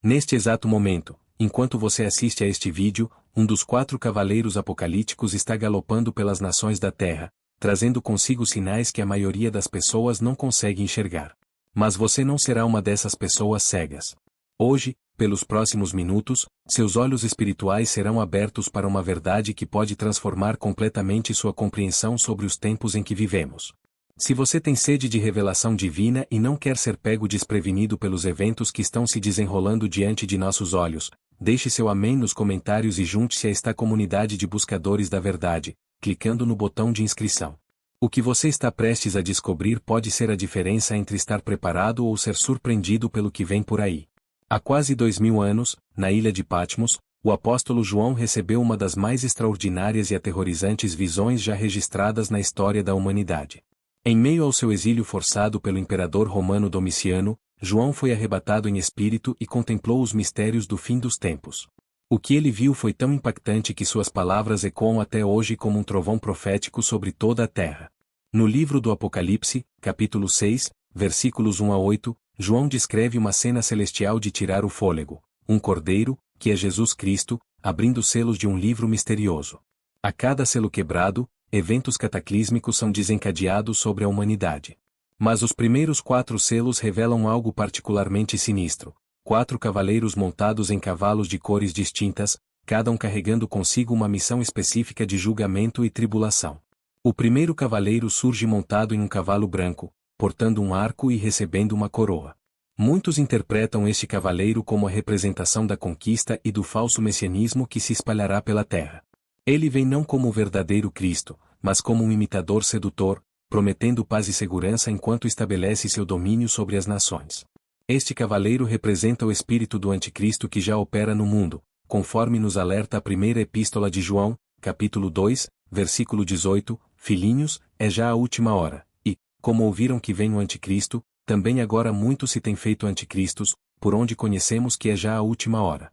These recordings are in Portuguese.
Neste exato momento, enquanto você assiste a este vídeo, um dos 4 cavaleiros apocalípticos está galopando pelas nações da Terra, trazendo consigo sinais que a maioria das pessoas não consegue enxergar. Mas você não será uma dessas pessoas cegas. Hoje, pelos próximos minutos, seus olhos espirituais serão abertos para uma verdade que pode transformar completamente sua compreensão sobre os tempos em que vivemos. Se você tem sede de revelação divina e não quer ser pego desprevenido pelos eventos que estão se desenrolando diante de nossos olhos, deixe seu amém nos comentários e junte-se a esta comunidade de buscadores da verdade, clicando no botão de inscrição. O que você está prestes a descobrir pode ser a diferença entre estar preparado ou ser surpreendido pelo que vem por aí. Há quase 2000 anos, na ilha de Patmos, o apóstolo João recebeu uma das mais extraordinárias e aterrorizantes visões já registradas na história da humanidade. Em meio ao seu exílio forçado pelo imperador romano Domiciano, João foi arrebatado em espírito e contemplou os mistérios do fim dos tempos. O que ele viu foi tão impactante que suas palavras ecoam até hoje como um trovão profético sobre toda a terra. No livro do Apocalipse, capítulo 6, versículos 1 a 8, João descreve uma cena celestial de tirar o fôlego, um cordeiro, que é Jesus Cristo, abrindo selos de um livro misterioso. A cada selo quebrado, eventos cataclísmicos são desencadeados sobre a humanidade. Mas os primeiros 4 selos revelam algo particularmente sinistro. 4 cavaleiros montados em cavalos de cores distintas, cada um carregando consigo uma missão específica de julgamento e tribulação. O primeiro cavaleiro surge montado em um cavalo branco, portando um arco e recebendo uma coroa. Muitos interpretam este cavaleiro como a representação da conquista e do falso messianismo que se espalhará pela terra. Ele vem não como o verdadeiro Cristo, mas como um imitador sedutor, prometendo paz e segurança enquanto estabelece seu domínio sobre as nações. Este cavaleiro representa o espírito do anticristo que já opera no mundo, conforme nos alerta a primeira epístola de João, capítulo 2, versículo 18, filhinhos, é já a última hora, e, como ouviram que vem o anticristo, também agora muito se tem feito anticristos, por onde conhecemos que é já a última hora.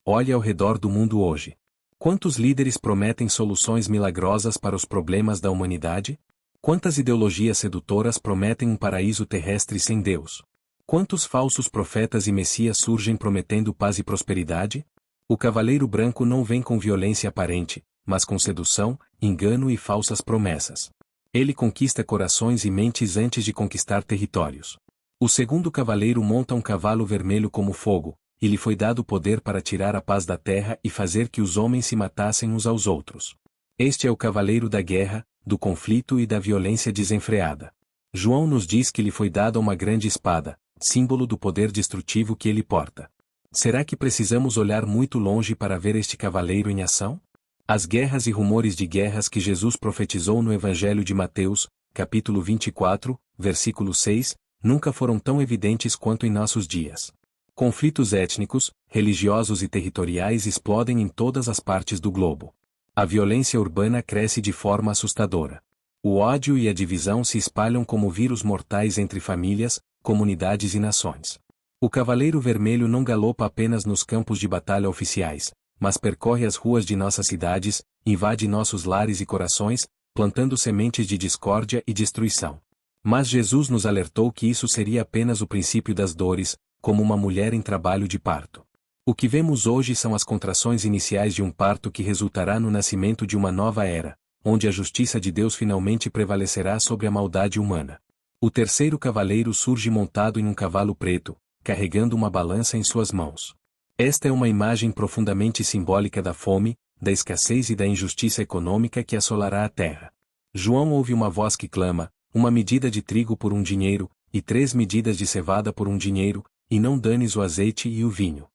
Olhe ao redor do mundo hoje. Quantos líderes prometem soluções milagrosas para os problemas da humanidade? Quantas ideologias sedutoras prometem um paraíso terrestre sem Deus? Quantos falsos profetas e messias surgem prometendo paz e prosperidade? O cavaleiro branco não vem com violência aparente, mas com sedução, engano e falsas promessas. Ele conquista corações e mentes antes de conquistar territórios. O segundo cavaleiro monta um cavalo vermelho como fogo, e lhe foi dado poder para tirar a paz da terra e fazer que os homens se matassem uns aos outros. Este é o cavaleiro da guerra, do conflito e da violência desenfreada. João nos diz que lhe foi dada uma grande espada, símbolo do poder destrutivo que ele porta. Será que precisamos olhar muito longe para ver este cavaleiro em ação? As guerras e rumores de guerras que Jesus profetizou no Evangelho de Mateus, capítulo 24, versículo 6, nunca foram tão evidentes quanto em nossos dias. Conflitos étnicos, religiosos e territoriais explodem em todas as partes do globo. A violência urbana cresce de forma assustadora. O ódio e a divisão se espalham como vírus mortais entre famílias, comunidades e nações. O Cavaleiro Vermelho não galopa apenas nos campos de batalha oficiais, mas percorre as ruas de nossas cidades, invade nossos lares e corações, plantando sementes de discórdia e destruição. Mas Jesus nos alertou que isso seria apenas o princípio das dores, como uma mulher em trabalho de parto. O que vemos hoje são as contrações iniciais de um parto que resultará no nascimento de uma nova era, onde a justiça de Deus finalmente prevalecerá sobre a maldade humana. O terceiro cavaleiro surge montado em um cavalo preto, carregando uma balança em suas mãos. Esta é uma imagem profundamente simbólica da fome, da escassez e da injustiça econômica que assolará a terra. João ouve uma voz que clama, 1 medida de trigo por 1 dinheiro, e 3 medidas de cevada por 1 dinheiro, e não danes o azeite e o vinho.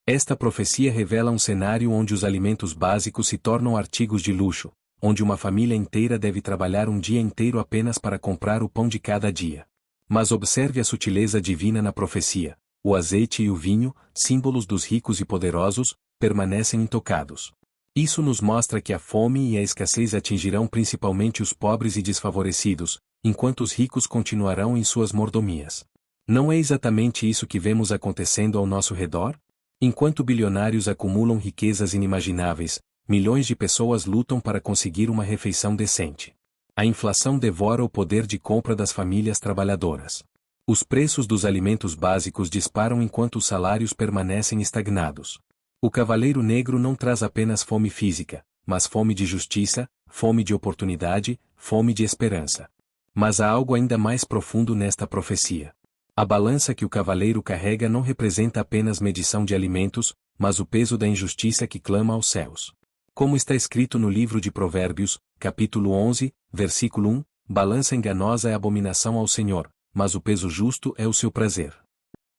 Esta profecia revela um cenário onde os alimentos básicos se tornam artigos de luxo, onde uma família inteira deve trabalhar um dia inteiro apenas para comprar o pão de cada dia. Mas observe a sutileza divina na profecia. O azeite e o vinho, símbolos dos ricos e poderosos, permanecem intocados. Isso nos mostra que a fome e a escassez atingirão principalmente os pobres e desfavorecidos, enquanto os ricos continuarão em suas mordomias. Não é exatamente isso que vemos acontecendo ao nosso redor? Enquanto bilionários acumulam riquezas inimagináveis, milhões de pessoas lutam para conseguir uma refeição decente. A inflação devora o poder de compra das famílias trabalhadoras. Os preços dos alimentos básicos disparam enquanto os salários permanecem estagnados. O Cavaleiro Negro não traz apenas fome física, mas fome de justiça, fome de oportunidade, fome de esperança. Mas há algo ainda mais profundo nesta profecia. A balança que o cavaleiro carrega não representa apenas medição de alimentos, mas o peso da injustiça que clama aos céus. Como está escrito no livro de Provérbios, capítulo 11, versículo 1, balança enganosa é abominação ao Senhor, mas o peso justo é o seu prazer.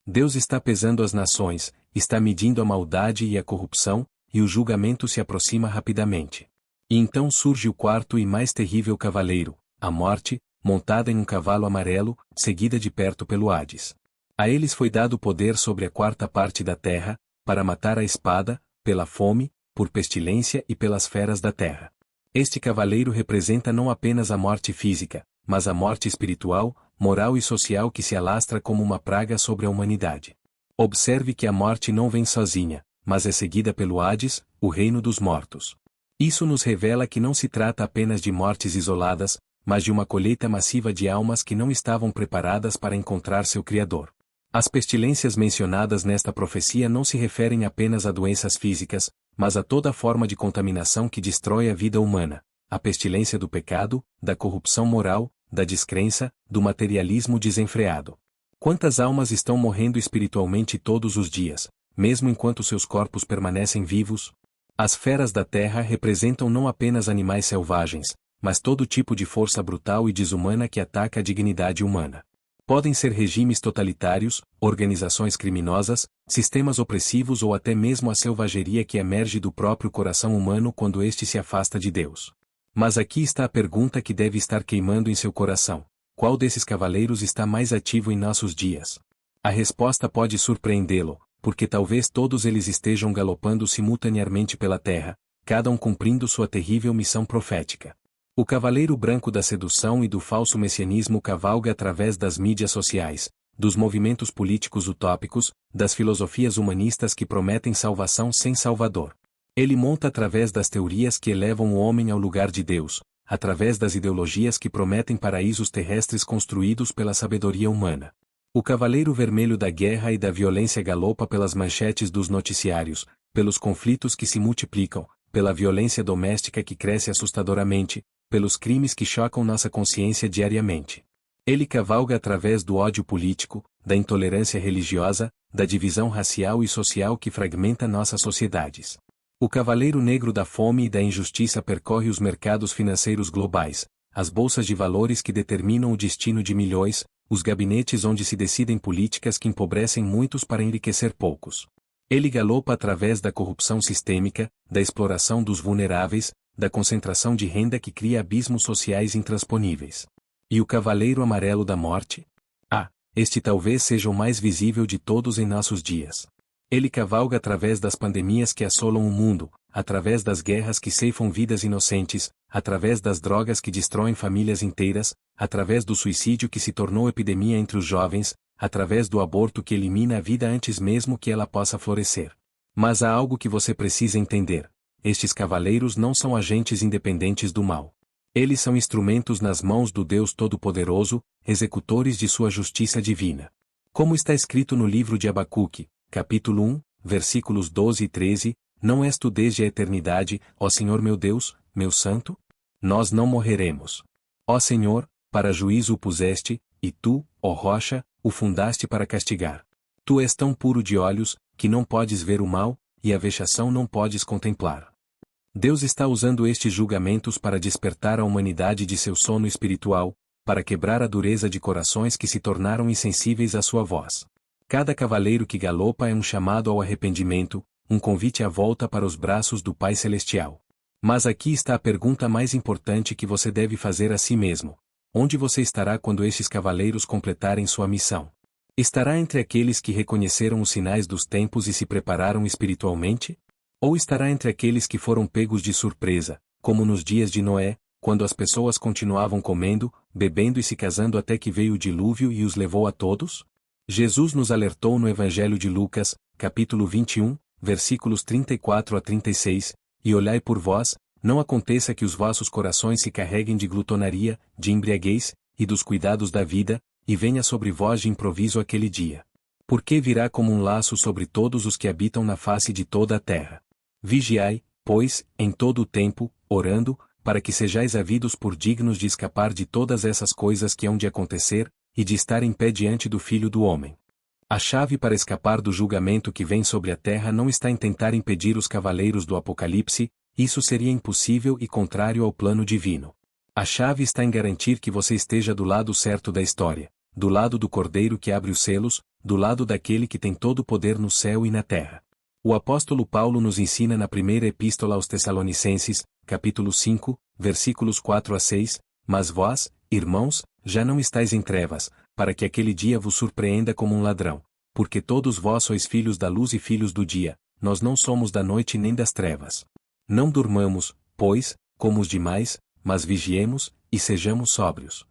Deus está pesando as nações, está medindo a maldade e a corrupção, e o julgamento se aproxima rapidamente. E então surge o quarto e mais terrível cavaleiro, a morte, montada em um cavalo amarelo, seguida de perto pelo Hades. A eles foi dado poder sobre a quarta parte da terra, para matar a espada, pela fome, por pestilência e pelas feras da terra. Este cavaleiro representa não apenas a morte física, mas a morte espiritual, moral e social que se alastra como uma praga sobre a humanidade. Observe que a morte não vem sozinha, mas é seguida pelo Hades, o reino dos mortos. Isso nos revela que não se trata apenas de mortes isoladas, mas de uma colheita massiva de almas que não estavam preparadas para encontrar seu Criador. As pestilências mencionadas nesta profecia não se referem apenas a doenças físicas, mas a toda forma de contaminação que destrói a vida humana, a pestilência do pecado, da corrupção moral, da descrença, do materialismo desenfreado. Quantas almas estão morrendo espiritualmente todos os dias, mesmo enquanto seus corpos permanecem vivos? As feras da terra representam não apenas animais selvagens, mas todo tipo de força brutal e desumana que ataca a dignidade humana. Podem ser regimes totalitários, organizações criminosas, sistemas opressivos ou até mesmo a selvageria que emerge do próprio coração humano quando este se afasta de Deus. Mas aqui está a pergunta que deve estar queimando em seu coração: qual desses cavaleiros está mais ativo em nossos dias? A resposta pode surpreendê-lo, porque talvez todos eles estejam galopando simultaneamente pela terra, cada um cumprindo sua terrível missão profética. O cavaleiro branco da sedução e do falso messianismo cavalga através das mídias sociais, dos movimentos políticos utópicos, das filosofias humanistas que prometem salvação sem Salvador. Ele monta através das teorias que elevam o homem ao lugar de Deus, através das ideologias que prometem paraísos terrestres construídos pela sabedoria humana. O cavaleiro vermelho da guerra e da violência galopa pelas manchetes dos noticiários, pelos conflitos que se multiplicam, pela violência doméstica que cresce assustadoramente, pelos crimes que chocam nossa consciência diariamente. Ele cavalga através do ódio político, da intolerância religiosa, da divisão racial e social que fragmenta nossas sociedades. O cavaleiro negro da fome e da injustiça percorre os mercados financeiros globais, as bolsas de valores que determinam o destino de milhões, os gabinetes onde se decidem políticas que empobrecem muitos para enriquecer poucos. Ele galopa através da corrupção sistêmica, da exploração dos vulneráveis, da concentração de renda que cria abismos sociais intransponíveis. E o cavaleiro amarelo da morte? Este talvez seja o mais visível de todos em nossos dias. Ele cavalga através das pandemias que assolam o mundo, através das guerras que ceifam vidas inocentes, através das drogas que destroem famílias inteiras, através do suicídio que se tornou epidemia entre os jovens, através do aborto que elimina a vida antes mesmo que ela possa florescer. Mas há algo que você precisa entender: estes cavaleiros não são agentes independentes do mal. Eles são instrumentos nas mãos do Deus Todo-Poderoso, executores de sua justiça divina. Como está escrito no livro de Abacuque, capítulo 1, versículos 12 e 13, não és tu desde a eternidade, ó Senhor meu Deus, meu Santo? Nós não morreremos. Ó Senhor, para juízo o puseste, e tu, ó rocha, o fundaste para castigar. Tu és tão puro de olhos, que não podes ver o mal, e a vexação não podes contemplar. Deus está usando estes julgamentos para despertar a humanidade de seu sono espiritual, para quebrar a dureza de corações que se tornaram insensíveis à sua voz. Cada cavaleiro que galopa é um chamado ao arrependimento, um convite à volta para os braços do Pai Celestial. Mas aqui está a pergunta mais importante que você deve fazer a si mesmo: onde você estará quando estes cavaleiros completarem sua missão? Estará entre aqueles que reconheceram os sinais dos tempos e se prepararam espiritualmente? Ou estará entre aqueles que foram pegos de surpresa, como nos dias de Noé, quando as pessoas continuavam comendo, bebendo e se casando até que veio o dilúvio e os levou a todos? Jesus nos alertou no Evangelho de Lucas, capítulo 21, versículos 34 a 36, e olhai por vós, não aconteça que os vossos corações se carreguem de glutonaria, de embriaguez, e dos cuidados da vida, e venha sobre vós de improviso aquele dia. Porque virá como um laço sobre todos os que habitam na face de toda a terra. Vigiai, pois, em todo o tempo, orando, para que sejais havidos por dignos de escapar de todas essas coisas que hão de acontecer, e de estar em pé diante do Filho do Homem. A chave para escapar do julgamento que vem sobre a terra não está em tentar impedir os cavaleiros do Apocalipse, isso seria impossível e contrário ao plano divino. A chave está em garantir que você esteja do lado certo da história, do lado do Cordeiro que abre os selos, do lado daquele que tem todo o poder no céu e na terra. O apóstolo Paulo nos ensina na primeira epístola aos Tessalonicenses, capítulo 5, versículos 4 a 6, mas vós, irmãos, já não estáis em trevas, para que aquele dia vos surpreenda como um ladrão, porque todos vós sois filhos da luz e filhos do dia, nós não somos da noite nem das trevas. Não durmamos, pois, como os demais, mas vigiemos, e sejamos sóbrios.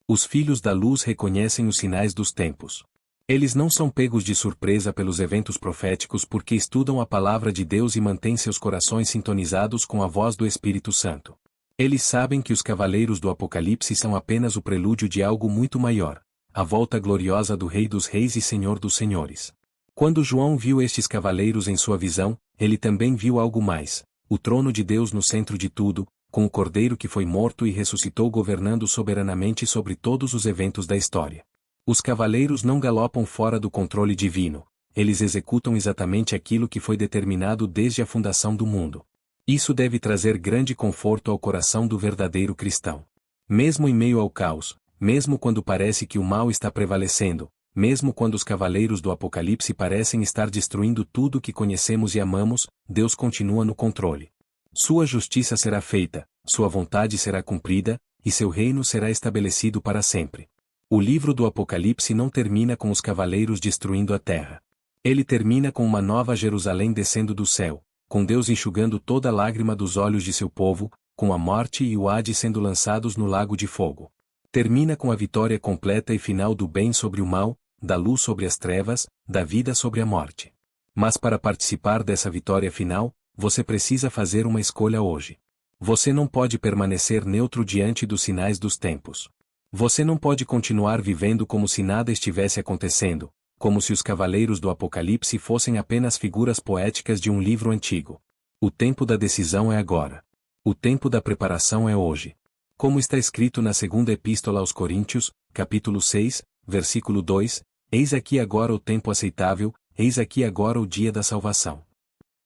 Os filhos da luz reconhecem os sinais dos tempos. Eles não são pegos de surpresa pelos eventos proféticos porque estudam a palavra de Deus e mantêm seus corações sintonizados com a voz do Espírito Santo. Eles sabem que os cavaleiros do Apocalipse são apenas o prelúdio de algo muito maior, a volta gloriosa do Rei dos Reis e Senhor dos Senhores. Quando João viu estes cavaleiros em sua visão, ele também viu algo mais, o trono de Deus no centro de tudo, com o Cordeiro que foi morto e ressuscitou governando soberanamente sobre todos os eventos da história. Os cavaleiros não galopam fora do controle divino, eles executam exatamente aquilo que foi determinado desde a fundação do mundo. Isso deve trazer grande conforto ao coração do verdadeiro cristão. Mesmo em meio ao caos, mesmo quando parece que o mal está prevalecendo, mesmo quando os cavaleiros do Apocalipse parecem estar destruindo tudo que conhecemos e amamos, Deus continua no controle. Sua justiça será feita, sua vontade será cumprida, e seu reino será estabelecido para sempre. O livro do Apocalipse não termina com os cavaleiros destruindo a terra. Ele termina com uma nova Jerusalém descendo do céu, com Deus enxugando toda lágrima dos olhos de seu povo, com a morte e o Hades sendo lançados no lago de fogo. Termina com a vitória completa e final do bem sobre o mal, da luz sobre as trevas, da vida sobre a morte. Mas para participar dessa vitória final, você precisa fazer uma escolha hoje. Você não pode permanecer neutro diante dos sinais dos tempos. Você não pode continuar vivendo como se nada estivesse acontecendo, como se os cavaleiros do Apocalipse fossem apenas figuras poéticas de um livro antigo. O tempo da decisão é agora. O tempo da preparação é hoje. Como está escrito na segunda epístola aos Coríntios, capítulo 6, versículo 2, eis aqui agora o tempo aceitável, eis aqui agora o dia da salvação.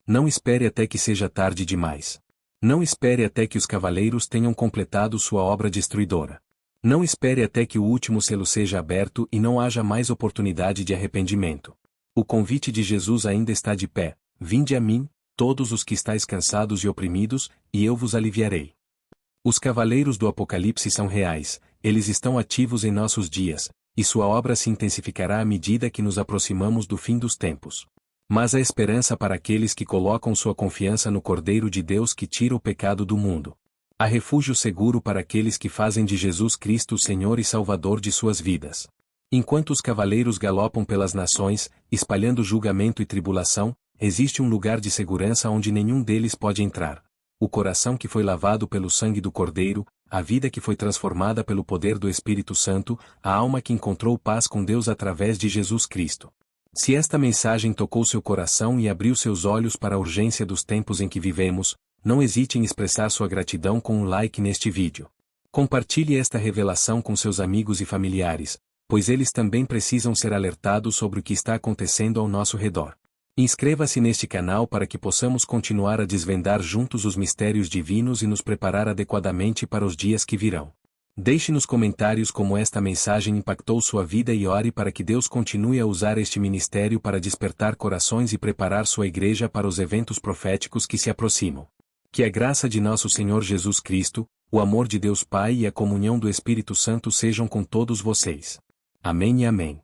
Não espere até que seja tarde demais. Não espere até que os cavaleiros tenham completado sua obra destruidora. Não espere até que o último selo seja aberto e não haja mais oportunidade de arrependimento. O convite de Jesus ainda está de pé: vinde a mim, todos os que estáis cansados e oprimidos, e eu vos aliviarei. Os cavaleiros do Apocalipse são reais, eles estão ativos em nossos dias, e sua obra se intensificará à medida que nos aproximamos do fim dos tempos. Mas há esperança para aqueles que colocam sua confiança no Cordeiro de Deus que tira o pecado do mundo. Há refúgio seguro para aqueles que fazem de Jesus Cristo o Senhor e Salvador de suas vidas. Enquanto os cavaleiros galopam pelas nações, espalhando julgamento e tribulação, existe um lugar de segurança onde nenhum deles pode entrar. O coração que foi lavado pelo sangue do Cordeiro, a vida que foi transformada pelo poder do Espírito Santo, a alma que encontrou paz com Deus através de Jesus Cristo. Se esta mensagem tocou seu coração e abriu seus olhos para a urgência dos tempos em que vivemos, não hesite em expressar sua gratidão com um like neste vídeo. Compartilhe esta revelação com seus amigos e familiares, pois eles também precisam ser alertados sobre o que está acontecendo ao nosso redor. Inscreva-se neste canal para que possamos continuar a desvendar juntos os mistérios divinos e nos preparar adequadamente para os dias que virão. Deixe nos comentários como esta mensagem impactou sua vida e ore para que Deus continue a usar este ministério para despertar corações e preparar sua igreja para os eventos proféticos que se aproximam. Que a graça de nosso Senhor Jesus Cristo, o amor de Deus Pai e a comunhão do Espírito Santo sejam com todos vocês. Amém e amém.